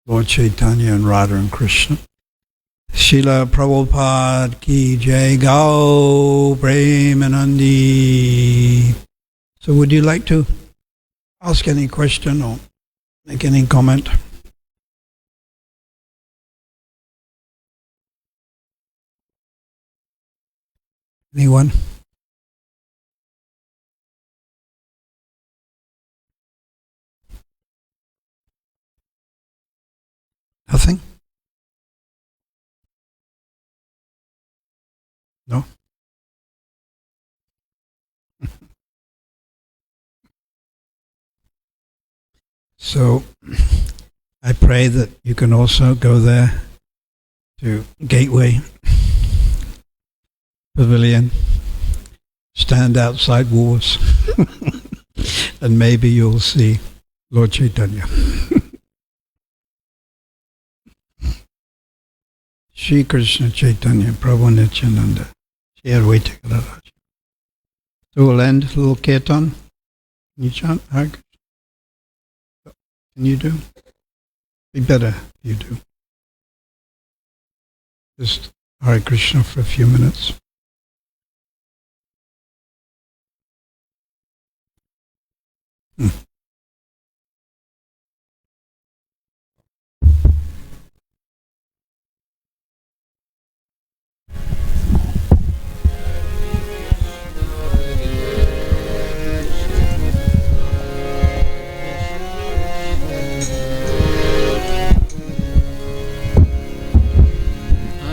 Lord Chaitanya and Radha and Krishna. Srila Prabhupada ki jai, Gau Premanandi. So would you like to ask any question or make any comment? Anyone? Nothing? No? So I pray that you can also go there to Gateway Pavilion, stand outside walls, and maybe you'll see Lord Chaitanya. Shri Krishna Chaitanya Prabhu Nityananda Shri Advaita Gadadhara. So we'll end a little kirtan. Can you chant Hare Krishna? Can you do? Be better if you do. Just Hare Krishna for a few minutes.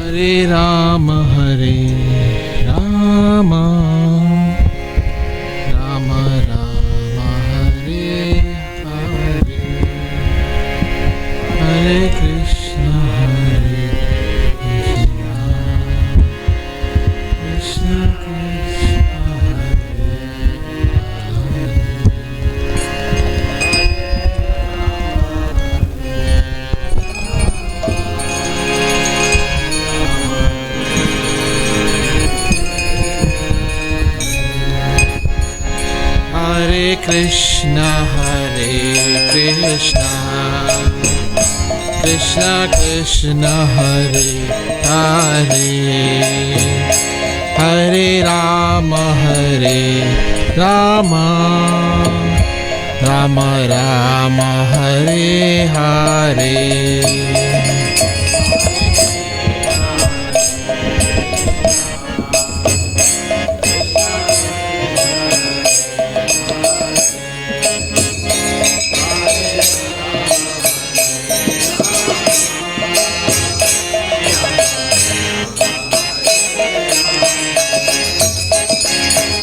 Hare Rama, Hare Rama, Rama Rama, Hare Hare, Hare Krishna, Hare Krishna, Krishna Krishna, Hare Krishna, Hare Krishna, Krishna Krishna, Hare Hare, Hare Rama, Hare Rama, Rama Rama, Hare Hare.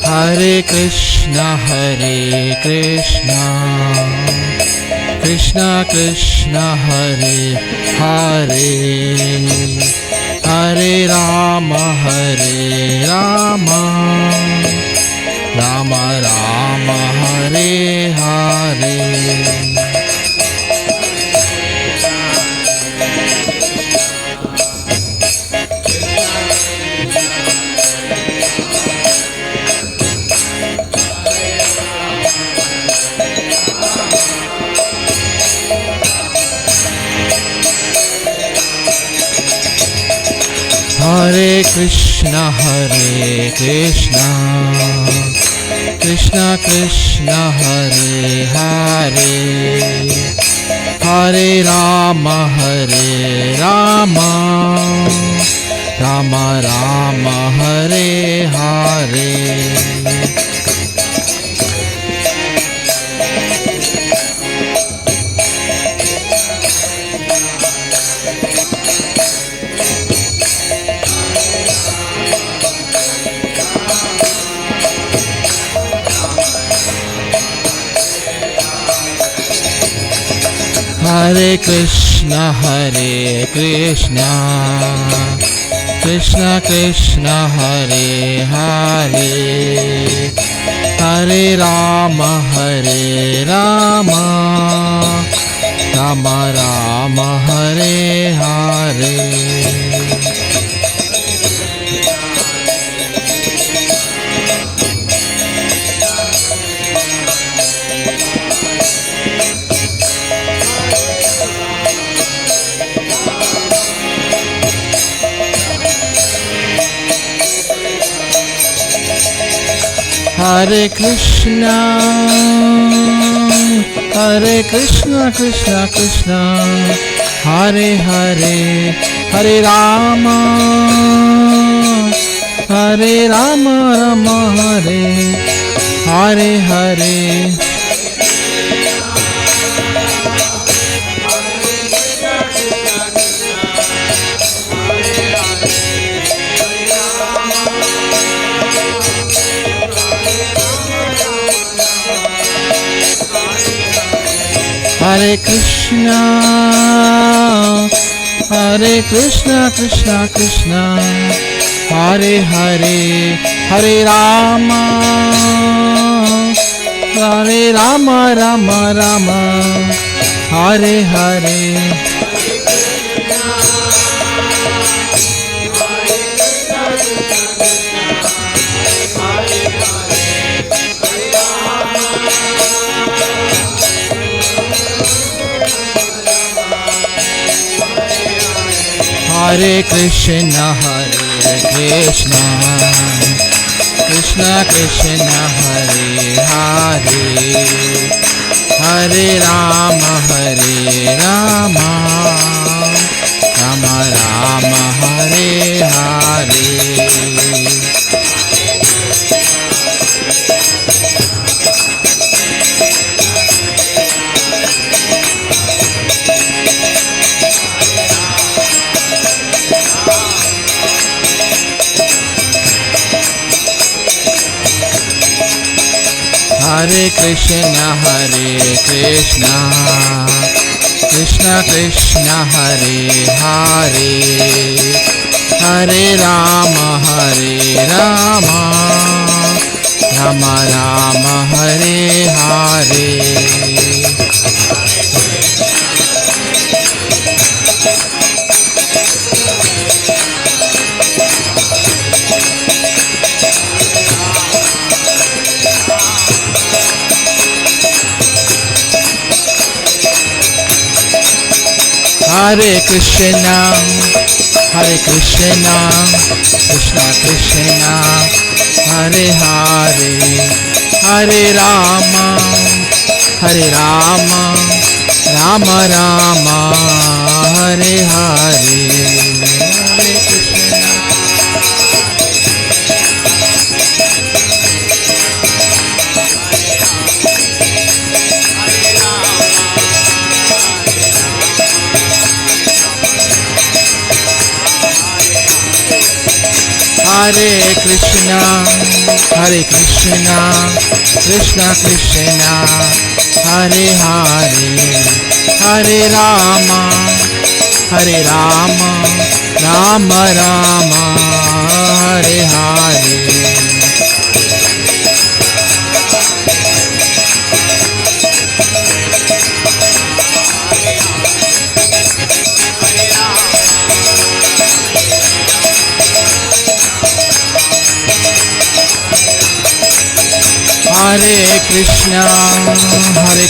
Hare Krishna, Hare Krishna, Krishna Krishna, Hare Hare, Hare Rama, Hare Rama, Rama Rama, Hare Hare. Hare Krishna, Hare Krishna, Krishna Krishna, Hare Hare, Hare Rama, Hare Rama, Rama Rama, Hare Hare. Hare Krishna, Hare Krishna, Krishna Krishna, Hare Hare, Hare Rama, Hare Rama, Rama Rama, Hare Hare. Hare Krishna, Hare Krishna, Krishna Krishna, Hare Hare, Hare Rama, Hare Rama, Rama Hare, Hare Hare. Hare Krishna, Hare Krishna, Krishna Krishna, Hare Hare, Hare Rama, Hare Rama, Rama Rama, Hare Hare. Hare Krishna, Krishna Krishna, Hare Hare, Hare Rama, Rama Rama, Hare Hare. Hare Krishna, Krishna Krishna, Hare Hare, Hare Rama, Rama Rama, Hare Hare. Hare Krishna, Krishna Krishna, Hare Hare, Hare Rama, Rama Rama, Hare Hare. Hare Krishna. Hare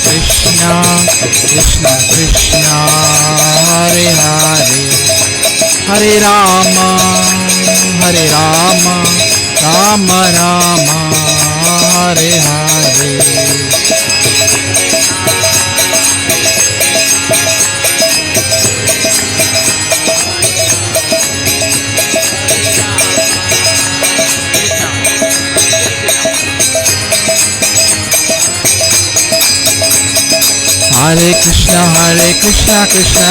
Krishna, Krishna Krishna, Hare Hare, Hare Rama, Rama Rama, Hare Hare. Hare Krishna, Krishna Krishna,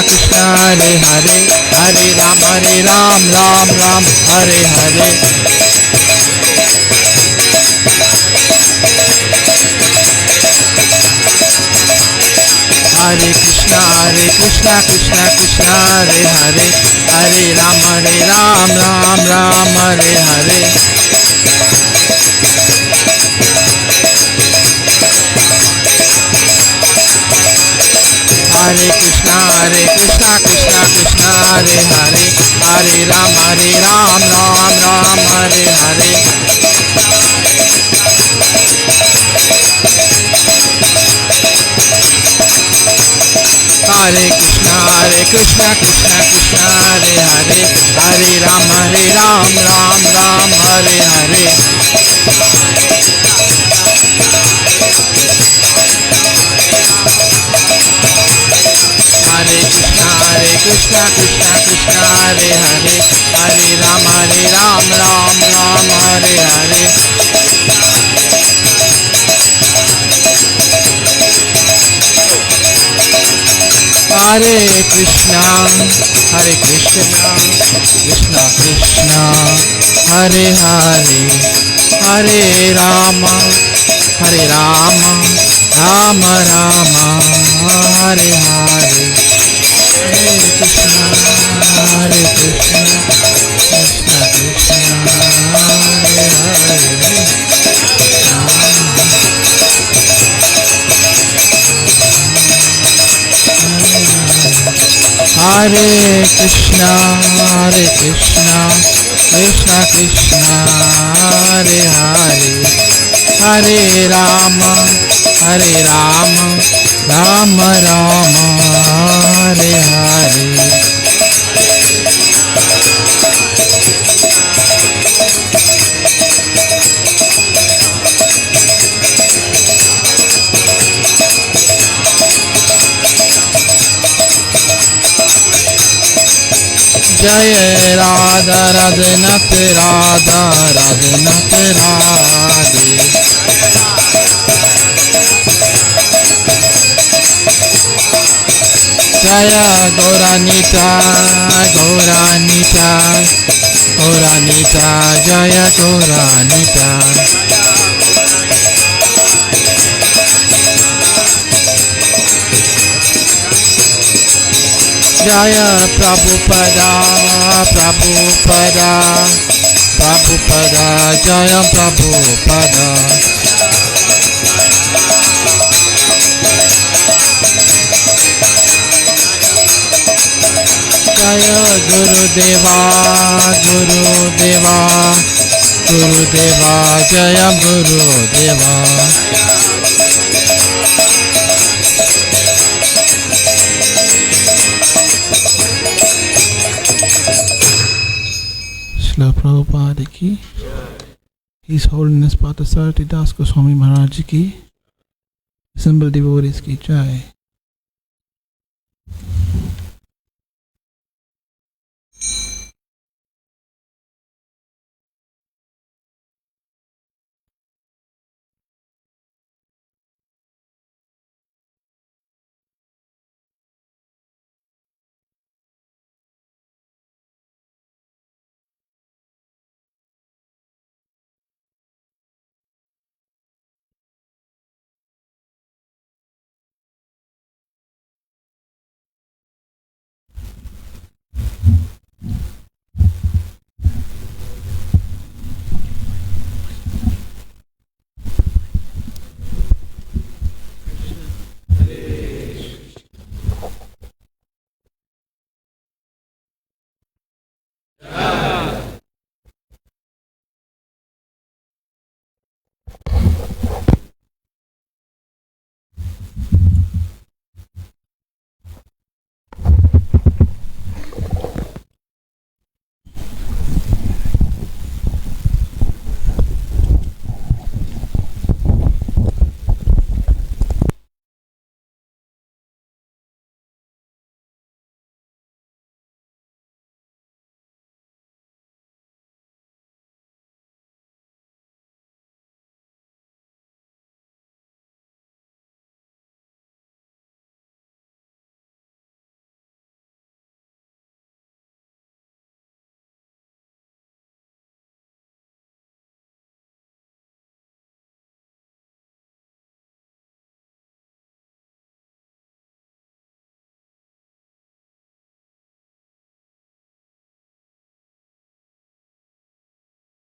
Hare Hare, Hare Rama, Rama Rama, Hare Hare. Hare Krishna, Krishna Krishna, Hare Hare, Hare Ram, Ram Hare Hare. Hare Krishna, Krishna Krishna, Hare Hare, Hare Ram, Hare Hare. Hare Krishna, Krishna Krishna, Hare Hare, Hare Ram, Ram Hare Hare. Hare Krishna, Krishna Krishna, Hare Hare, Hare Ram, Ram Hare Hare. Hare Krishna, Krishna Krishna, Hare Hare, Hare Ram, Ram Hare Hare. Hare Krishna, Krishna Krishna, Hare Hare, Hare Rama, Rama Rama, Hare Hare, Hare Krishna, Hare Krishna, Krishna Krishna, Hare Hare, Hare Krishna, Hare Krishna, Krishna Krishna, Hare Hare, Hare Rama, Hare Rama, Rama Rama, Hare Hare. Jai Radha Radhanath Radha Radhanath Radhe, Jaya Gauranita Gauranita Gauranita, Jaya Gauranita, Jaya Prabhupada Prabhupada Prabhupada, Jaya Prabhupada, Jaya Gurudeva Gurudeva Gurudeva, Jaya Gurudeva. Srila Prabhupada ki, His Holiness Partha Das Goswami Maharaj ki, assembled devotees ki jai.